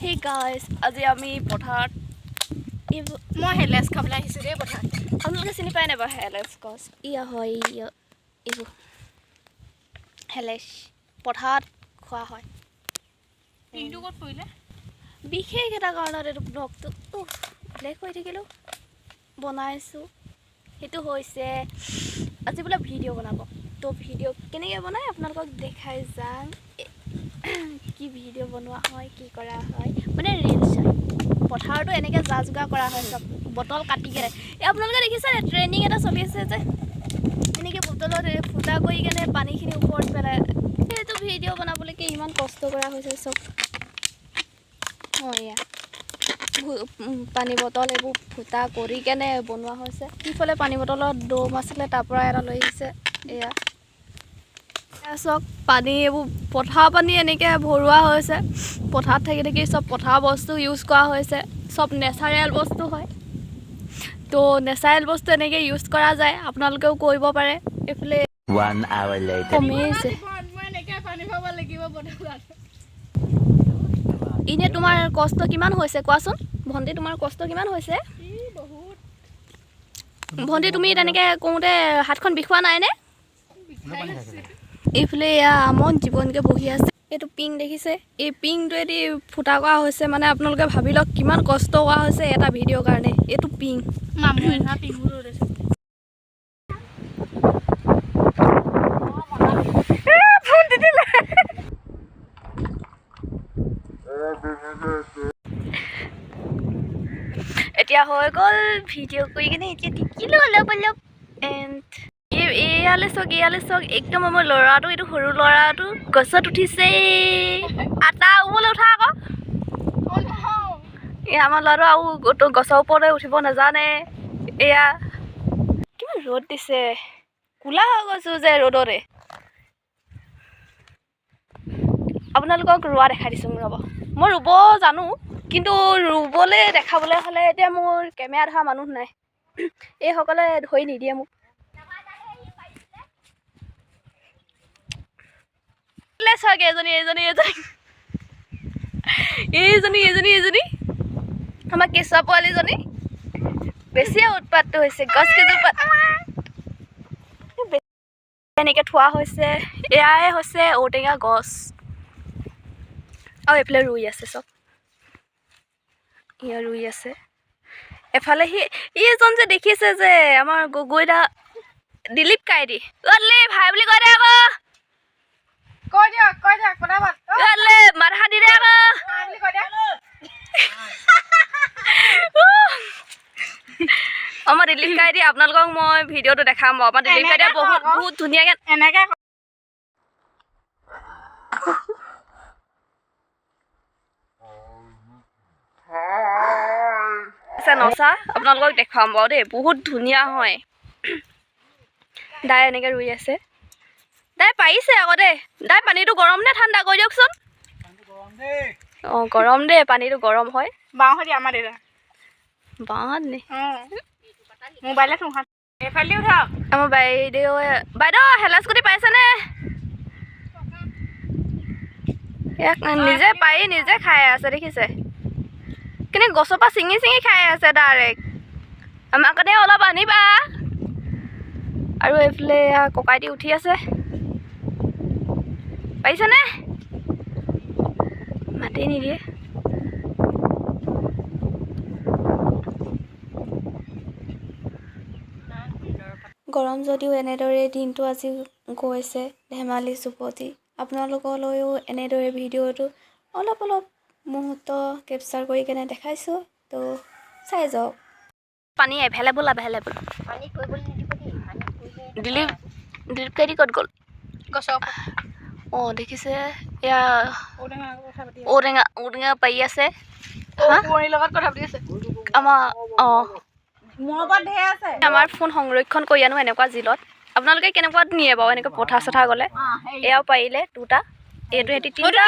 Hey guys, আজি আমি পথাৰত মই হেলেছ খাবলৈ আহিছোঁ দেই পথাৰত। আপোনালোকে চিনি পায় নাপায় হেলেছ গছ? ইয়া হয় এইবোৰ হেলেছ পথাৰত খোৱা হয়। পিংটো ক'ত পৰিলে? বিশেষ এটা কাৰণত এইটো ব্লগটো ব্লেক হৈ থাকিলোঁ বনাইছোঁ। সেইটো হৈছে আজি বোলে ভিডিঅ' বনাব। তো ভিডিঅ' কেনেকৈ বনাই আপোনালোকক দেখাই যাম। কি ভিডিঅ' বনোৱা হয়, কি কৰা হয়, মানে ৰিলছ পথাৰতো এনেকৈ যা যোগাৰ কৰা হয় চব বটল কাটি কেনে। এই আপোনালোকে দেখিছে ট্ৰেইনিং এটা চলি আছে যে এনেকৈ বটলত ফুটা কৰি কেনে পানীখিনি ওপৰত পেলাই সেইটো ভিডিঅ' বনাবলৈকে ইমান কষ্ট কৰা হৈছে চব। এয়া পানী বটল এইবোৰ ফুটা কৰি কেনে বনোৱা হৈছে। সিফালে পানী বটলত দম আছিলে তাৰ পৰা এটা লৈ আহিছে। এয়া চাওক পানী এইবোৰ পথাৰ পানী এনেকৈ ভৰোৱা হৈছে। পথাৰত থাকি থাকি চব পথাৰ বস্তু ইউজ কৰা হৈছে, চব নেচাৰেল বস্তু হয়। তো নেচাৰেল বস্তু এনেকৈ ইউজ কৰা যায়, আপোনালোকেও কৰিব পাৰে। এইফালে কমিছে। এনেই তোমাৰ কষ্ট কিমান হৈছে কোৱাচোন ভণ্টি, তোমাৰ কষ্ট কিমান হৈছে? ভণ্টি তুমি তেনেকৈ কৰোঁতে হাতখন বিষোৱা নাইনে? এইফালে এয়া আমন জীৱনকৈ বহি আছে। এইটো পিং দেখিছে? এই পিংটোৱেদি ফুটা কৰা হৈছে, মানে আপোনালোকে ভাবি লওক কিমান কষ্ট কৰা হৈছে এটা ভিডিঅ'ৰ কাৰণে। এইটো পিং এতিয়া হৈ গ'ল ভিডিঅ' কৰি কিনে এতিয়া টিকিলোঁ অলপ অলপ। এণ্ড ইয়ালৈ চাওক একদম আমাৰ ল'ৰাটো, এইটো সৰু ল'ৰাটো গছত উঠিছে। আটা ওপৰলৈ উঠা আকৌ। এয়া আমাৰ ল'ৰাটো আৰু গছৰ ওপৰতে উঠিব নাজানে। এয়া কিমান ৰ'দ দিছে, কোলা হৈ গৈছোঁ যে ৰ'দতে। আপোনালোকক ৰোৱা দেখাই দিছোঁ ৰ'ব। মই ৰুব জানো, কিন্তু ৰুবলৈ দেখাবলৈ হ'লে এতিয়া মোৰ কেমেৰা ধৰা মানুহ নাই। এইসকলে ধৰি নিদিয়ে মোক। চাওক এইজনী আমাৰ কেঁচুৱা পোৱালীজনী বেছিয়ে উৎপাতটো হৈছে। গছ কেইজোপাত এনেকৈ থোৱা হৈছে। এয়াই হৈছে ঔটেঙা গছ আৰু এইফালে ৰুই আছে চব। এয়া ৰুই আছে। এফালে এইজন যে দেখিছে যে আমাৰ গগৈদা দিলীপ কাইদি ভাই বুলি কয় দে আকৌ। মাথা দি দে আকৌ। আমাৰ দিলীপ কাইদি, আপোনালোকক মই ভিডিঅ'টো দেখাম। আমাৰ দিলীপ কাইদি বহুত ধুনীয়াকৈ এনেকৈ নচা আপোনালোকক দেখুৱাম বাৰু দেই, বহুত ধুনীয়া হয়। দাই এনেকৈ ৰুই আছে। দাই পাৰিছে আকৌ দেই। দাই পানীটো গৰম নে ঠাণ্ডা কৰি দিয়কচোন। গৰম দেই, পানীটো গৰম হয়। বাঁহত আমাৰ দেউতা বাঁহত নি মোবাইলত সোহাত এইফালে উঠাওক। আমাৰ বাইদেউ হেলাচ গুটি পাইছেনে? নিজে পাৰি নিজে খাই আছে দেখিছে? কিন্তু গছৰ পৰা ছিঙি খাই আছে ডাইৰেক্ট। আমাৰ কাৰণে অলপ আনিবা। আৰু এইফালে ককাইটি উঠি আছে। পাৰিছেনে? মাতি নিদিয়ে। গৰম যদিও এনেদৰে দিনটো আজি গৈছে ধেমালি চুপতি। আপোনালোকলৈও এনেদৰে ভিডিঅ'টো অলপ মুহূৰ্ত কেপচাৰ কৰি কেনে দেখাইছোঁ, তো চাই যাওক। পানী এভেইলেবল দিলীপ কাইদি ক'ত গ'ল? গছৰ দেখিছে এয়া ঔটেঙা পাৰি আছে। লগত কথা পাতি আছে আমাৰ ফোন সংৰক্ষণ কৰি আনো এনেকুৱা জিলত। আপোনালোকে কেনেকুৱাত নিয়ে বাৰু এনেকৈ পথাৰ গ'লে? এয়াও পাৰিলে দুটা, এইটো সিহঁতি তিনিটা,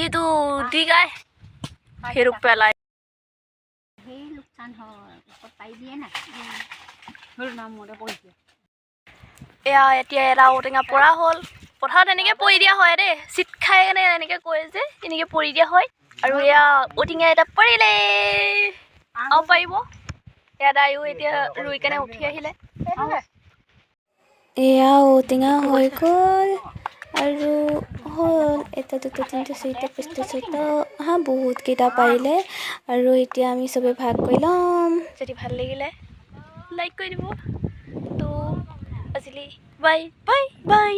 এইটো দি গায় সেইটো পেলাই। এয়া এতিয়া এটা ঔটেঙা পৰা হ'ল। পথাৰত এনেকৈ পৰি দিয়া হয় দেই, চিট খাই কেনে এনেকৈ কয় যে এনেকৈ পৰি দিয়া হয়। আৰু এয়া ঔটিঙা এটা পাৰিলে আৰু পাৰিব ইয়াত আয়ো এতিয়া ৰুই কেনে উঠি আহিলে এয়া ঔটিঙা হৈ গ'ল আৰু হ'ল এটা দুটা তিনিটা চাৰিটা পাঁচটা ছয়টা বহুতকেইটা পাৰিলে আৰু এতিয়া আমি চবে ভাগ কৰি ল'ম যদি ভাল লাগিলে লাইক কৰি দিব তো আজিলৈ বাই বাই বাই